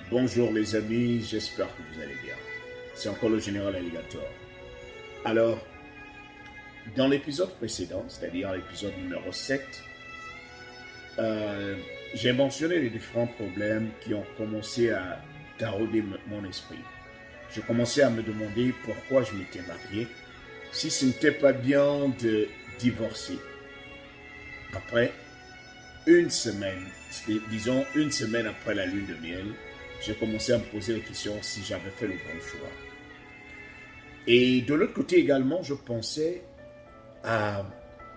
Bonjour les amis, j'espère que vous allez bien. C'est encore le général Alligator. Alors, dans l'épisode précédent, c'est-à-dire l'épisode numéro 7, j'ai mentionné les différents problèmes qui ont commencé à tarauder mon esprit. Je commençais à me demander pourquoi je m'étais marié, si ce n'était pas bien de divorcer. Après une semaine, disons une semaine après la lune de miel, j'ai commencé à me poser la question si j'avais fait le bon choix. Et de l'autre côté également, je pensais à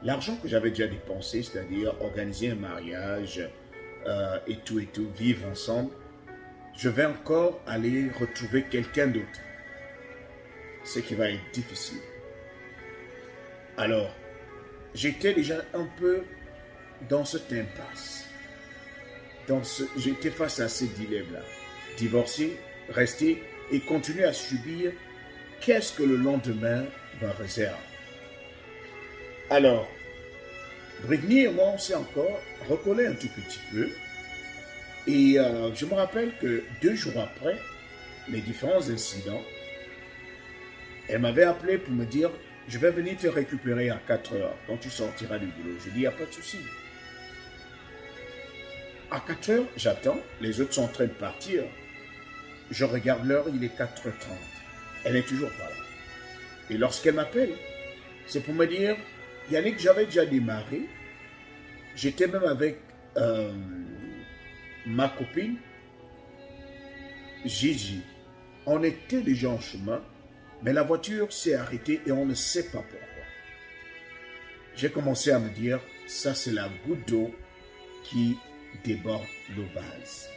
l'argent que j'avais déjà dépensé, c'est-à-dire organiser un mariage et tout, vivre ensemble. Je vais encore aller retrouver quelqu'un d'autre, ce qui va être difficile. Alors, j'étais déjà un peu dans cette impasse. J'étais face à ces dilemmes-là. Divorcer, rester et continuer à subir qu'est-ce que le lendemain me réserve. Alors, Britney et moi, on s'est encore recollé un tout petit peu. Et je me rappelle que 2 jours après les différents incidents, elle m'avait appelé pour me dire « Je vais venir te récupérer à 4 heures quand tu sortiras du boulot. » Je dis « Il n'y a pas de souci. » À 4 heures, j'attends, les autres sont en train de partir. Je regarde l'heure, il est 4h30. Elle n'est toujours pas là. Et lorsqu'elle m'appelle, c'est pour me dire, Yannick, j'avais déjà démarré. J'étais même avec ma copine, Gigi. On était déjà en chemin, mais la voiture s'est arrêtée et on ne sait pas pourquoi. J'ai commencé à me dire, ça c'est la goutte d'eau qui déborde le vase.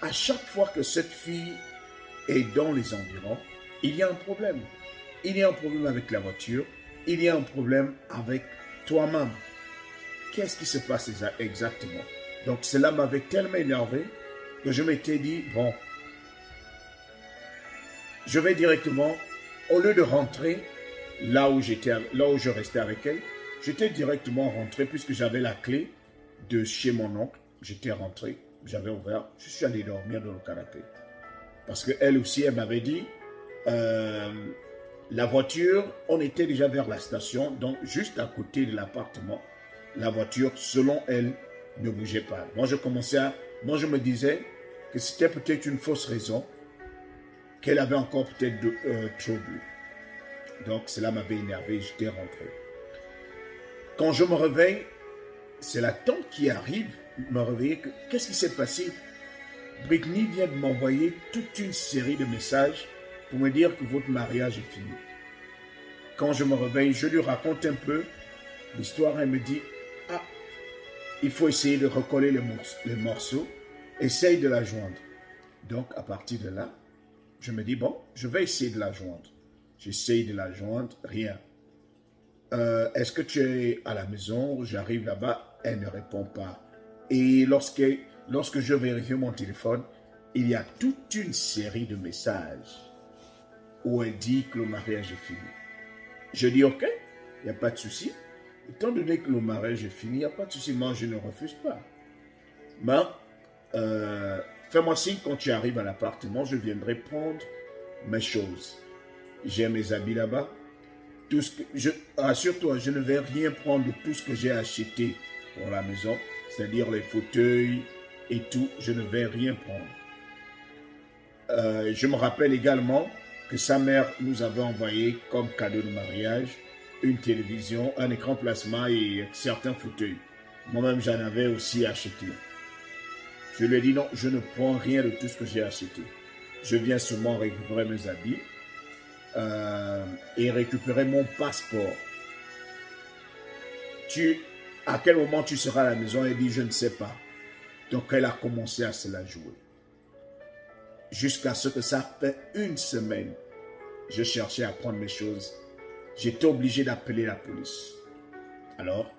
À chaque fois que cette fille est dans les environs, il y a un problème. Il y a un problème avec la voiture, il y a un problème avec toi-même. Qu'est-ce qui se passe exactement? Donc cela m'avait tellement énervé que je m'étais dit, bon, je vais directement, au lieu de rentrer là où je restais avec elle, j'étais directement rentré puisque j'avais la clé de chez mon oncle. J'étais rentré, j'avais ouvert, je suis allé dormir dans le canapé. Parce qu'elle aussi, elle m'avait dit, la voiture, on était déjà vers la station, donc juste à côté de l'appartement, la voiture, selon elle, ne bougeait pas. Moi, je me disais que c'était peut-être une fausse raison, qu'elle avait encore peut-être trop bu. Donc, cela m'avait énervé, j'étais rentré. Quand je me réveille, c'est la tante qui arrive, me réveiller. Qu'est-ce qui s'est passé? Britney vient de m'envoyer toute une série de messages pour me dire que votre mariage est fini. Quand je me réveille, je lui raconte un peu l'histoire. Elle me dit, ah, il faut essayer de recoller les morceaux. Essaye de la joindre. Donc, à partir de là, je me dis, bon, je vais essayer de la joindre. J'essaye de la joindre, rien. Est-ce que tu es à la maison? J'arrive là-bas, elle ne répond pas. Et lorsque je vérifie mon téléphone, il y a toute une série de messages où elle dit que le mariage est fini. Je dis, ok, il n'y a pas de souci. Étant donné que le mariage est fini, il n'y a pas de souci. Moi, je ne refuse pas. Mais, fais-moi signe quand tu arrives à l'appartement, je viendrai prendre mes choses. J'ai mes habits là-bas. Rassure-toi, je ne vais rien prendre de tout ce que j'ai acheté pour la maison, c'est-à-dire les fauteuils et tout, je ne vais rien prendre. Je me rappelle également que sa mère nous avait envoyé comme cadeau de mariage une télévision, un écran plasma et certains fauteuils. Moi-même, j'en avais aussi acheté. Je lui ai dit non, je ne prends rien de tout ce que j'ai acheté. Je viens seulement récupérer mes habits et récupérer mon passeport. À quel moment tu seras à la maison? Elle dit, je ne sais pas. Donc, elle a commencé à se la jouer. Jusqu'à ce que ça fait une semaine, je cherchais à prendre mes choses. J'étais obligé d'appeler la police. Alors,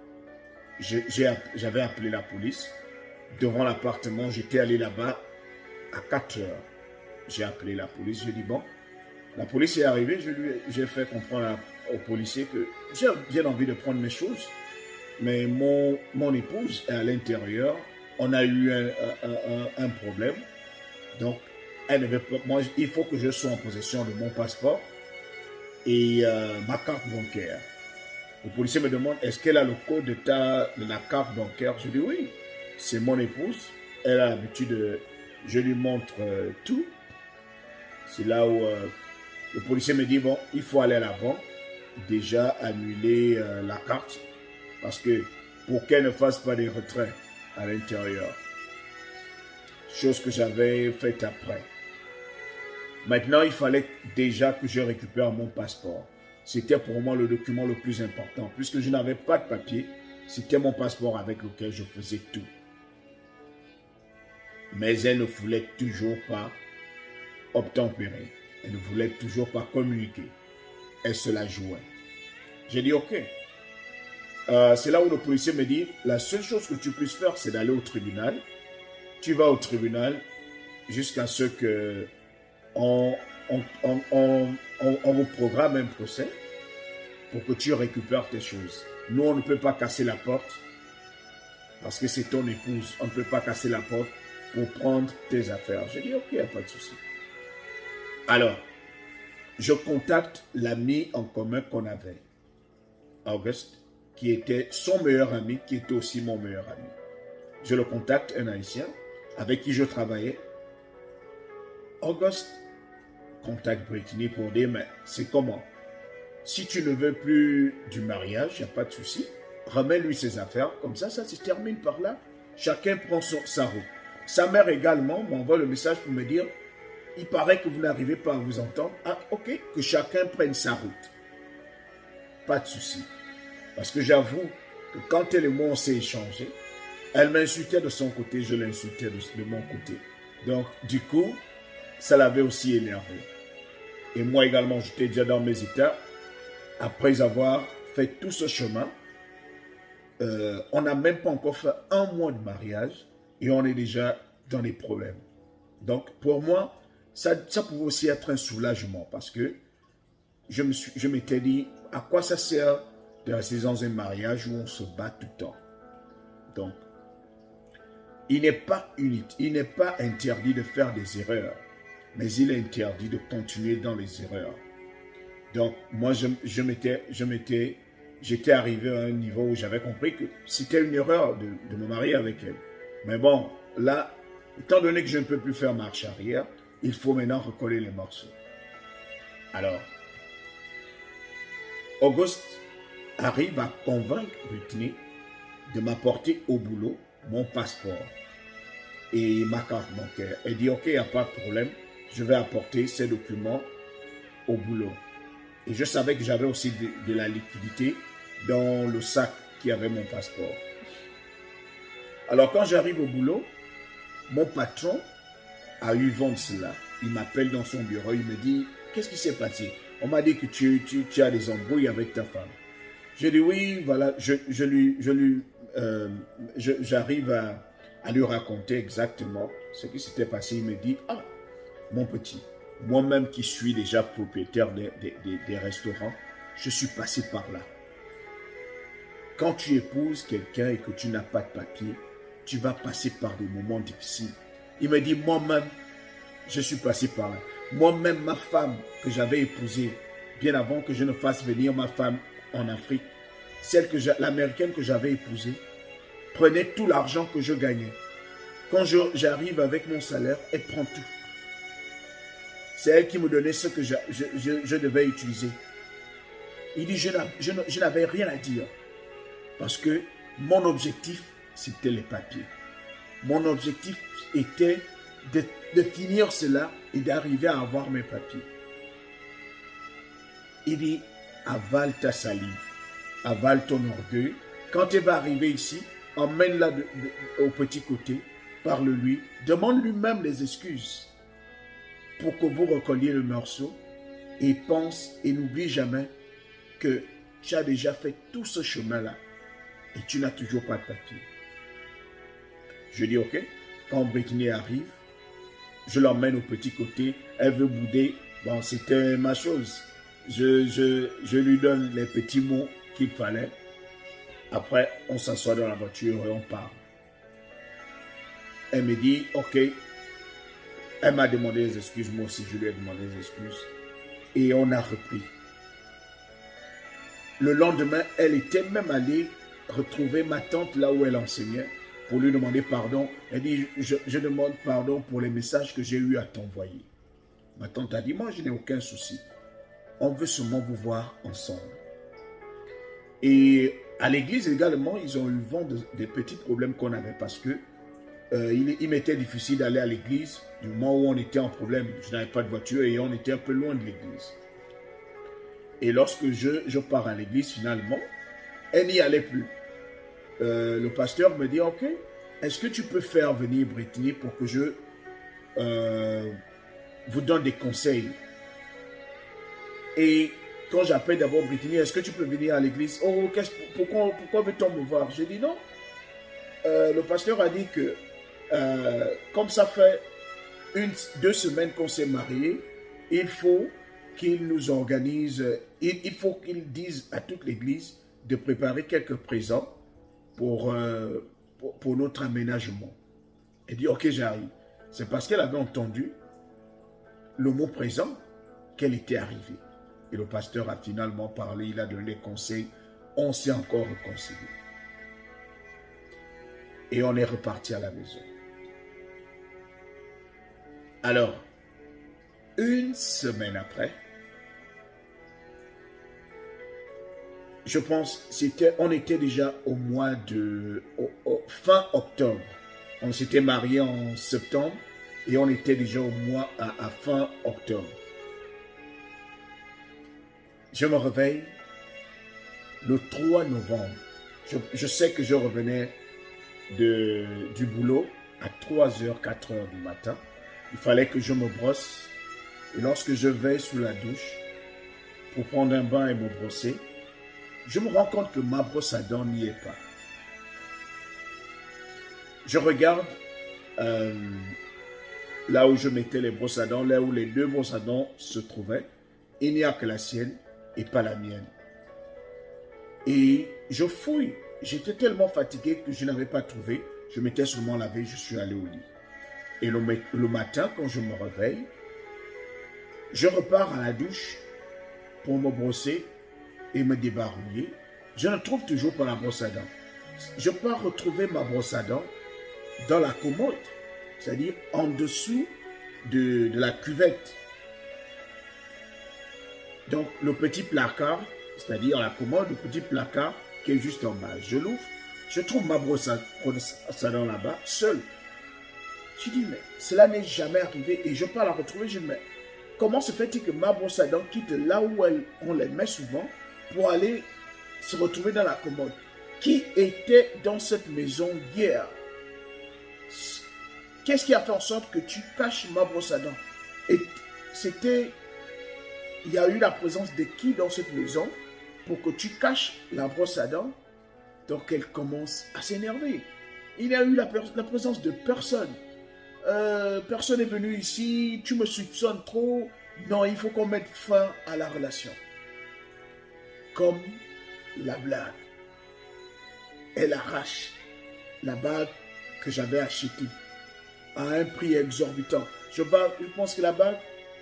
j'avais appelé la police. Devant l'appartement, j'étais allé là-bas à 4 heures. J'ai appelé la police, j'ai dit, bon, la police est arrivée, j'ai fait comprendre au policier que j'ai bien envie de prendre mes choses, mais mon épouse est à l'intérieur, on a eu un problème, Donc, elle ne veut pas, moi, il faut que je sois en possession de mon passeport et ma carte bancaire. Le policier me demande, est-ce qu'elle a le code de la carte bancaire? Je dis oui, c'est mon épouse. Elle a l'habitude de... Je lui montre tout. C'est là où le policier me dit, bon, il faut aller à la banque, déjà annuler la carte, parce que pour qu'elle ne fasse pas des retraits à l'intérieur. Chose que j'avais faite après. Maintenant, il fallait déjà que je récupère mon passeport. C'était pour moi le document le plus important. Puisque je n'avais pas de papier, c'était mon passeport avec lequel je faisais tout. Mais elle ne voulait toujours pas obtempérer. Elle ne voulait toujours pas communiquer. Elle se la jouait. J'ai dit ok. C'est là où le policier me dit, la seule chose que tu puisses faire, c'est d'aller au tribunal. Tu vas au tribunal jusqu'à ce que on vous programme un procès pour que tu récupères tes choses. Nous, on ne peut pas casser la porte parce que c'est ton épouse. On ne peut pas casser la porte pour prendre tes affaires. J'ai dit, ok, il n'y a pas de souci. Alors, je contacte l'ami en commun qu'on avait, Auguste, qui était son meilleur ami, qui était aussi mon meilleur ami. Je le contacte, un Haïtien, avec qui je travaillais. Auguste contacte Brittany pour dire, mais c'est comment? Si tu ne veux plus du mariage, il n'y a pas de souci. Remets-lui ses affaires, comme ça se termine par là. Chacun prend sa route. Sa mère également m'envoie le message pour me dire, il paraît que vous n'arrivez pas à vous entendre. Ah, ok, que chacun prenne sa route. Pas de souci. Parce que j'avoue que quand elle et moi on s'est échangé, elle m'insultait de son côté, je l'insultais de mon côté. Donc, du coup, ça l'avait aussi énervé. Et moi également, j'étais déjà dans mes états. Après avoir fait tout ce chemin, on n'a même pas encore fait un mois de mariage et on est déjà dans les problèmes. Donc, pour moi, ça pouvait aussi être un soulagement parce que je m'étais dit, à quoi ça sert de rester dans un mariage où on se bat tout le temps? Donc, il n'est pas interdit de faire des erreurs, mais il est interdit de continuer dans les erreurs. Donc, moi, j'étais arrivé à un niveau où j'avais compris que c'était une erreur de me marier avec elle. Mais bon, là, étant donné que je ne peux plus faire marche arrière, il faut maintenant recoller les morceaux. Alors, Auguste arrive à convaincre Brittany de m'apporter au boulot mon passeport et ma carte bancaire. Elle dit, ok, il n'y a pas de problème, je vais apporter ces documents au boulot. Et je savais que j'avais aussi de la liquidité dans le sac qui avait mon passeport. Alors quand j'arrive au boulot, mon patron a eu vent de cela. Il m'appelle dans son bureau, il me dit, qu'est-ce qui s'est passé? On m'a dit que tu as des embrouilles avec ta femme. Je dis oui, voilà, j'arrive à lui raconter exactement ce qui s'était passé. Il me dit, ah, mon petit, moi-même qui suis déjà propriétaire des restaurants, je suis passé par là. Quand tu épouses quelqu'un et que tu n'as pas de papier, tu vas passer par des moments difficiles. Il me dit, moi-même, je suis passé par là. Moi-même, ma femme que j'avais épousée, bien avant que je ne fasse venir ma femme en Afrique, l'américaine que j'avais épousée, prenait tout l'argent que je gagnais. Quand j'arrive avec mon salaire, elle prend tout. C'est elle qui me donnait ce que je devais utiliser. Il dit, je n'avais rien à dire. Parce que mon objectif, c'était les papiers. Mon objectif était de finir cela et d'arriver à avoir mes papiers. Il dit, avale ta salive, avale ton orgueil. Quand elle va arriver ici, emmène-la au petit côté, parle-lui, demande lui-même les excuses pour que vous recolliez le morceau et pense et n'oublie jamais que tu as déjà fait tout ce chemin-là et tu n'as toujours pas de papier. Je dis ok, quand Brittany arrive, je l'emmène au petit côté, elle veut bouder, bon c'était ma chose. Je lui donne les petits mots qu'il fallait. Après, on s'assoit dans la voiture et on part. Elle me dit, ok, Elle m'a demandé des excuses, moi aussi je lui ai demandé des excuses. Et on a repris. Le lendemain, elle était même allée retrouver ma tante là où elle enseignait pour lui demander pardon. Elle dit, je demande pardon pour les messages que j'ai eu à t'envoyer. Ma tante a dit, moi je n'ai aucun souci. On veut seulement vous voir ensemble. Et à l'église également, ils ont eu vent des petits problèmes qu'on avait parce que il m'était difficile d'aller à l'église du moment où on était en problème. Je n'avais pas de voiture et on était un peu loin de l'église. Et lorsque je pars à l'église, finalement, elle n'y allait plus. Le pasteur me dit, ok, est-ce que tu peux faire venir Brittany pour que je vous donne des conseils? Et quand j'appelle d'abord Brittany, est-ce que tu peux venir à l'église? Oh, pourquoi veut-on me voir? J'ai dit non. Le pasteur a dit que comme ça fait 2 semaines qu'on s'est mariés, il faut qu'il nous organise, il faut qu'il dise à toute l'église de préparer quelques présents pour notre aménagement. Elle dit, ok, j'arrive. C'est parce qu'elle avait entendu le mot présent qu'elle était arrivée. Et le pasteur a finalement parlé, il a donné des conseils. On s'est encore réconcilié. Et on est reparti à la maison. Alors, 1 semaine après, je pense, on était déjà au mois de... fin octobre. On s'était mariés en septembre et on était déjà au mois à fin octobre. Je me réveille le 3 novembre. Je sais que je revenais du boulot à 3h, 4h du matin. Il fallait que je me brosse. Et lorsque je vais sous la douche pour prendre un bain et me brosser, je me rends compte que ma brosse à dents n'y est pas. Je regarde là où je mettais les brosses à dents, là où les 2 brosses à dents se trouvaient. Il n'y a que la sienne et pas la mienne. Et je fouille. J'étais tellement fatigué que je n'avais pas trouvé. Je m'étais seulement lavé, je suis allé au lit. Et le matin, quand je me réveille, je repars à la douche pour me brosser et me débarouiller. Je ne trouve toujours pas la brosse à dents. Je pars retrouver ma brosse à dents dans la commode, c'est-à-dire en dessous de la cuvette. Donc, le petit placard, c'est-à-dire la commode, le petit placard qui est juste en bas. Je l'ouvre, je trouve ma brosse à dents là-bas, seule. Je dis, mais cela n'est jamais arrivé. Et je pars la retrouver, je dis, mais comment se fait-il que ma brosse à dents quitte là où on les met souvent pour aller se retrouver dans la commode? Qui était dans cette maison hier? Qu'est-ce qui a fait en sorte que tu caches ma brosse à dents? Et il y a eu la présence de qui dans cette maison pour que tu caches la brosse à dents? Donc elle commence à s'énerver. Il y a eu la présence de personne. Personne n'est venu ici, tu me soupçonnes trop. Non, il faut qu'on mette fin à la relation. Comme la blague. Elle arrache la bague que j'avais achetée à un prix exorbitant. Je pense que la bague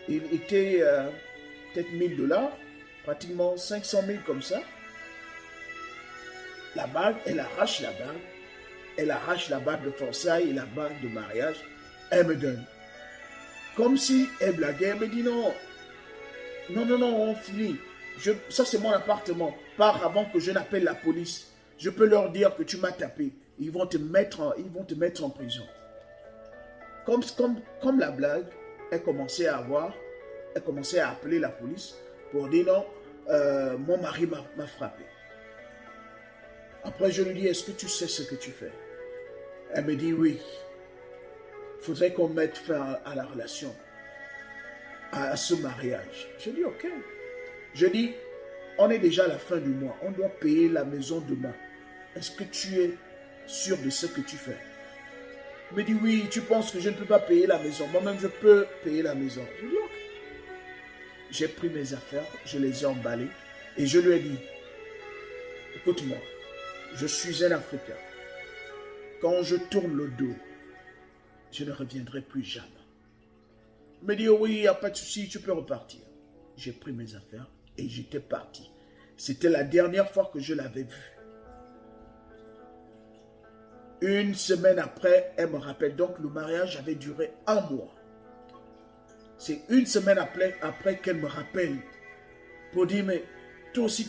était peut-être $1000, pratiquement 500 000 comme ça. La bague, elle arrache la bague. Elle arrache la bague de fiançailles et la bague de mariage. Elle me donne. Comme si elle blaguait, elle me dit non. Non, on finit. Ça c'est mon appartement. Pars avant que je n'appelle la police. Je peux leur dire que tu m'as tapé. Ils vont te mettre en prison. Comme la blague, elle commençait à appeler la police pour dire non, mon mari m'a frappé. Après je lui dis, est-ce que tu sais ce que tu fais? Elle me dit oui. Il faudrait qu'on mette fin à la relation, à ce mariage. Je dis ok. Je dis, on est déjà à la fin du mois, on doit payer la maison demain. Est-ce que tu es sûr de ce que tu fais? Il me dit oui, tu penses que je ne peux pas payer la maison? Moi-même, je peux payer la maison. Je dis ok. J'ai pris mes affaires, je les ai emballées et je lui ai dit, écoute-moi, je suis un Africain. Quand je tourne le dos, je ne reviendrai plus jamais. Il me dit, oh oui, il n'y a pas de souci, tu peux repartir. J'ai pris mes affaires et j'étais parti. C'était la dernière fois que je l'avais vue. Une semaine après, elle me rappelle. Donc, le mariage avait duré 1 mois. C'est une semaine après qu'elle me rappelle pour dire, mais toi aussi,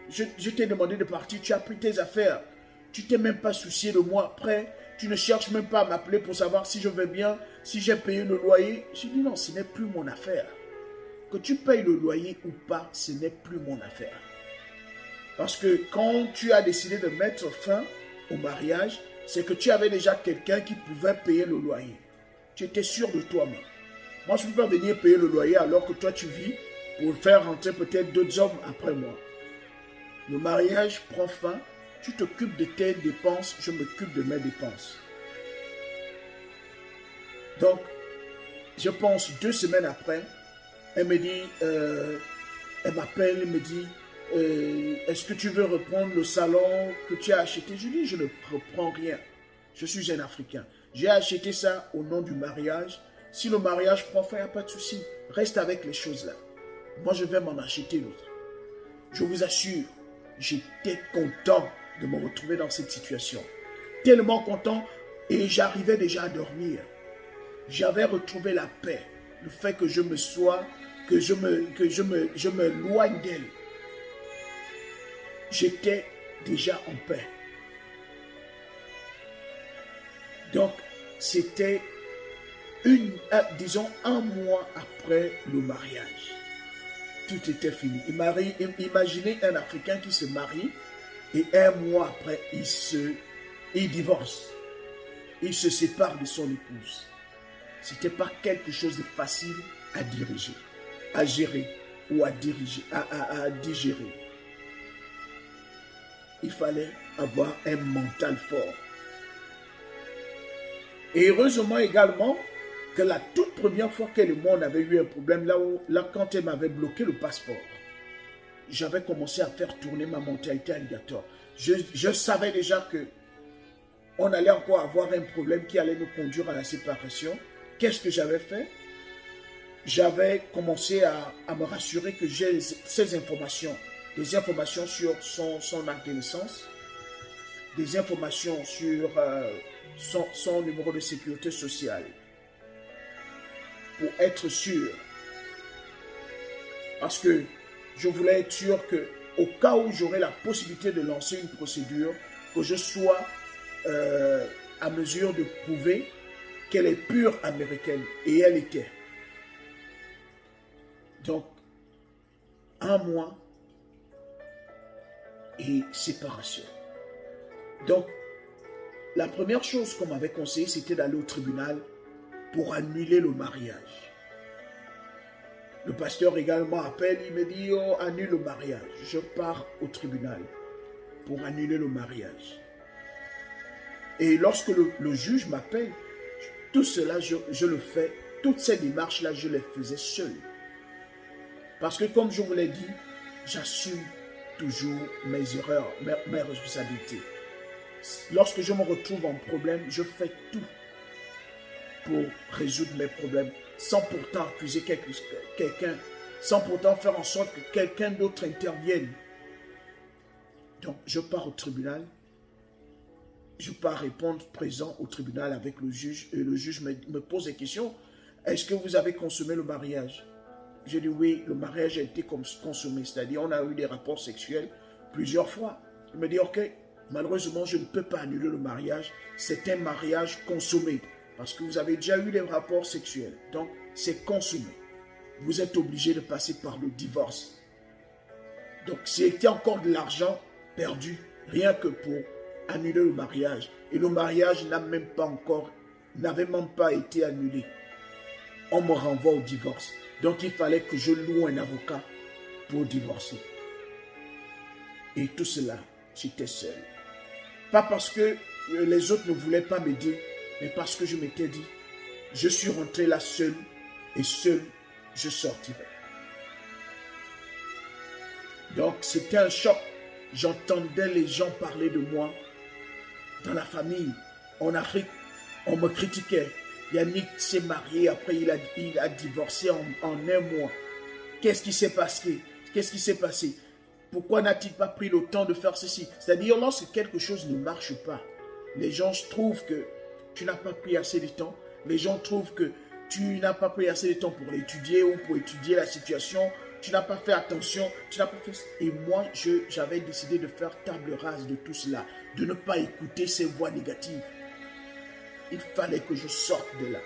je t'ai demandé de partir, tu as pris tes affaires. Tu t'es même pas soucié de moi après. Tu ne cherches même pas à m'appeler pour savoir si je vais bien, si j'ai payé le loyer. J'ai dit non, ce n'est plus mon affaire. Que tu payes le loyer ou pas, ce n'est plus mon affaire. Parce que quand tu as décidé de mettre fin au mariage, c'est que tu avais déjà quelqu'un qui pouvait payer le loyer. Tu étais sûr de toi-même. Moi, je ne peux pas venir payer le loyer alors que toi, tu vis pour faire rentrer peut-être d'autres hommes après moi. Le mariage prend fin. Tu t'occupes de tes dépenses, je m'occupe de mes dépenses. Donc, je pense 2 semaines après, elle me dit, elle m'appelle, elle me dit, est-ce que tu veux reprendre le salon que tu as acheté? Je dis, je ne reprends rien. Je suis un Africain. J'ai acheté ça au nom du mariage. Si le mariage prend fin, il n'y a pas de souci. Reste avec les choses là. Moi, je vais m'en acheter l'autre. Je vous assure, j'étais content de me retrouver dans cette situation. Tellement content et j'arrivais déjà à dormir. J'avais retrouvé la paix. Le fait que je me sois, que je me loigne d'elle. J'étais déjà en paix. Donc, c'était disons 1 mois après le mariage. Tout était fini. Imaginez un Africain qui se marie et 1 mois après, il divorce. Il se sépare de son épouse. Ce n'était pas quelque chose de facile à diriger, à gérer ou à digérer. Il fallait avoir un mental fort. Et heureusement également que la toute première fois qu'elle et moi on avait eu un problème, là quand elle m'avait bloqué le passeport, j'avais commencé à faire tourner ma mentalité alligator. Je savais déjà que on allait encore avoir un problème qui allait nous conduire à la séparation. Qu'est-ce que j'avais fait? J'avais commencé à me rassurer que j'ai ces informations, des informations sur son acte de naissance, des informations sur son numéro de sécurité sociale, pour être sûr. Parce que je voulais être sûr qu'au cas où j'aurais la possibilité de lancer une procédure, que je sois à mesure de prouver qu'elle est pure américaine. Et elle était. Donc, 1 mois et séparation. Donc, la première chose qu'on m'avait conseillé, c'était d'aller au tribunal pour annuler le mariage. Le pasteur également appelle, il me dit, oh, annule le mariage. Je pars au tribunal pour annuler le mariage. Et lorsque le juge m'appelle, tout cela, je le fais, toutes ces démarches-là, je les faisais seul. Parce que comme je vous l'ai dit, j'assume toujours mes erreurs, mes responsabilités. Lorsque je me retrouve en problème, je fais tout pour résoudre mes problèmes, sans pourtant accuser quelqu'un, sans pourtant faire en sorte que quelqu'un d'autre intervienne. Donc, je pars au tribunal, je pars répondre présent au tribunal avec le juge, et le juge me pose des questions. Est-ce que vous avez consommé le mariage? J'ai dit oui, le mariage a été consommé, c'est-à-dire on a eu des rapports sexuels plusieurs fois. Il me dit ok, malheureusement je ne peux pas annuler le mariage, c'est un mariage consommé, parce que vous avez déjà eu des rapports sexuels, donc c'est consommé. Vous êtes obligé de passer par le divorce. Donc c'était encore de l'argent perdu, rien que pour annuler le mariage. Et le mariage n'avait même pas été annulé. On me renvoie au divorce. Donc il fallait que je loue un avocat pour divorcer. Et tout cela, j'étais seul. Pas parce que les autres ne voulaient pas m'aider, mais parce que je m'étais dit, je suis rentré là seul et seul je sortirai. Donc c'était un choc. J'entendais les gens parler de moi dans la famille, en Afrique. On me critiquait. Yannick s'est marié, après il a divorcé en un mois. Qu'est-ce qui s'est passé? Qu'est-ce qui s'est passé? Pourquoi n'a-t-il pas pris le temps de faire ceci? C'est-à-dire, lorsque quelque chose ne marche pas, les gens trouvent que tu n'as pas pris assez de temps. Les gens trouvent que tu n'as pas pris assez de temps pour l'étudier ou pour étudier la situation. Tu n'as pas fait attention. Tu n'as pas fait... Et moi, j'avais décidé de faire table rase de tout cela, de ne pas écouter ces voix négatives. Il fallait que je sorte de là.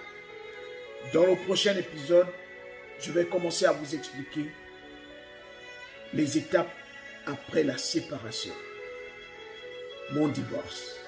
Dans le prochain épisode, je vais commencer à vous expliquer les étapes après la séparation, mon divorce.